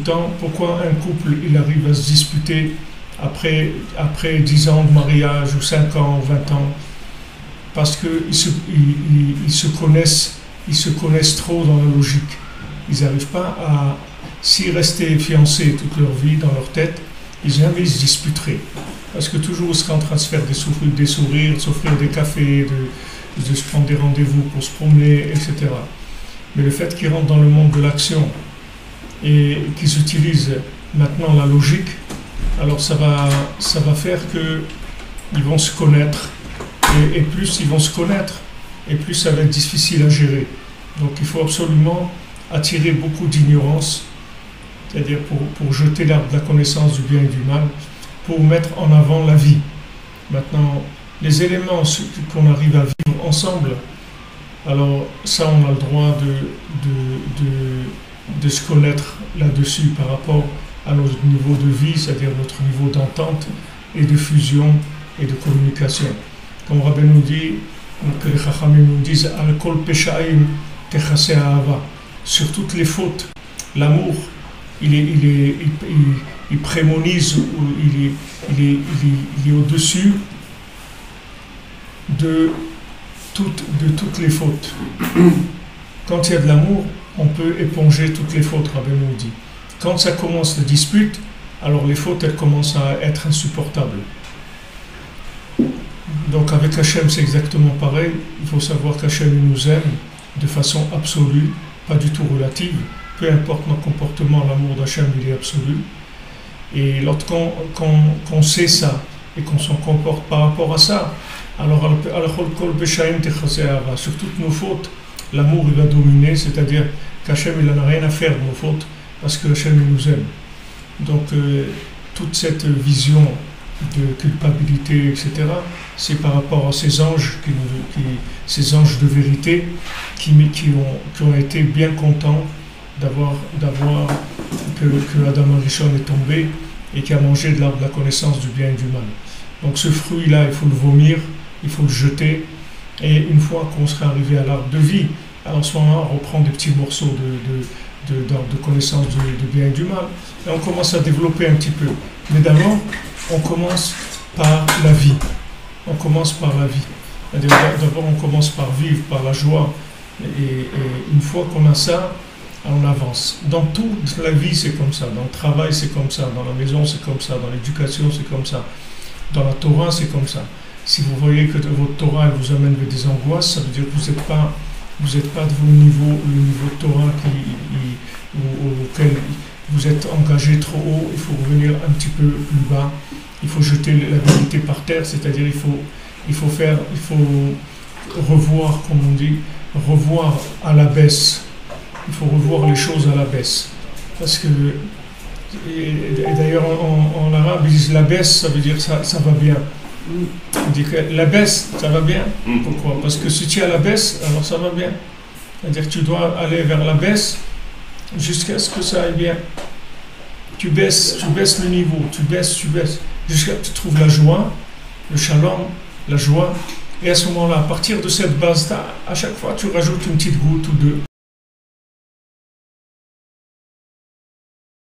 le temps. Pourquoi un couple il arrive à se disputer après 10 ans de mariage, ou 5 ans, ou 20 ans? Parce qu'ils se connaissent trop dans la logique. Ils n'arrivent pas à, s'ils restaient fiancés toute leur vie dans leur tête, ils jamais se disputeraient. Parce que toujours ils seraient en train de se faire des sourires, de s'offrir des cafés, de se prendre des rendez-vous pour se promener, etc. Mais le fait qu'ils rentrent dans le monde de l'action et qu'ils utilisent maintenant la logique, alors ça va faire qu'ils vont se connaître. Et plus ils vont se connaître, et plus ça va être difficile à gérer. Donc il faut absolument attirer beaucoup d'ignorance, c'est-à-dire pour jeter l'arbre de la connaissance du bien et du mal, pour mettre en avant la vie. Maintenant, les éléments qu'on arrive à vivre ensemble, alors ça on a le droit de se connaître là-dessus par rapport à notre niveau de vie, c'est-à-dire notre niveau d'entente et de fusion et de communication. Comme Rabbi nous dit, que les Chachamim nous disent Al kol peshaim techase ahava, sur toutes les fautes, l'amour il prémonise, ou il est au-dessus de toutes les fautes. Quand il y a de l'amour, on peut éponger toutes les fautes, Rabbi nous dit. Quand ça commence la dispute, alors les fautes elles commencent à être insupportables. Donc avec Hachem c'est exactement pareil. Il faut savoir qu'Hachem nous aime de façon absolue, pas du tout relative. Peu importe nos comportements, l'amour d'Hachem il est absolu. Et lorsqu'on sait ça et qu'on s'en comporte par rapport à ça, alors sur toutes nos fautes, l'amour il va dominer, c'est-à-dire qu'Hachem il n'en a rien à faire de nos fautes parce que Hachem il nous aime. Donc toute cette vision de culpabilité, etc., c'est par rapport à ces anges, ces anges de vérité qui ont été bien contents d'avoir que Adam Arishon est tombé et qui a mangé de l'arbre de la connaissance du bien et du mal. Donc ce fruit-là, il faut le vomir, il faut le jeter, et une fois qu'on sera arrivé à l'arbre de vie, alors en ce moment on reprend des petits morceaux de connaissance du bien et du mal, et on commence à développer un petit peu. Mais d'abord, on commence par la vie. On commence par la vie. D'abord, on commence par vivre, par la joie. Et une fois qu'on a ça, on avance. Dans toute la vie, c'est comme ça. Dans le travail, c'est comme ça. Dans la maison, c'est comme ça. Dans l'éducation, c'est comme ça. Dans la Torah, c'est comme ça. Si vous voyez que votre Torah elle vous amène des angoisses, ça veut dire que vous n'êtes pas de le niveau de Torah auquel vous êtes engagé trop haut. Il faut revenir un petit peu plus bas. Il faut jeter la vérité par terre, c'est-à-dire il faut revoir, comme on dit, revoir à la baisse. Il faut revoir les choses à la baisse. Parce que, et d'ailleurs en arabe, ils disent la baisse, ça veut dire ça va bien. On dit que la baisse, ça va bien. Pourquoi? Parce que si tu es à la baisse, alors ça va bien. C'est-à-dire que tu dois aller vers la baisse jusqu'à ce que ça aille bien. Tu baisses le niveau, tu baisses, jusqu'à ce que tu trouves la joie, le shalom, la joie. Et à ce moment-là, à partir de cette base, à chaque fois, tu rajoutes une petite goutte ou deux.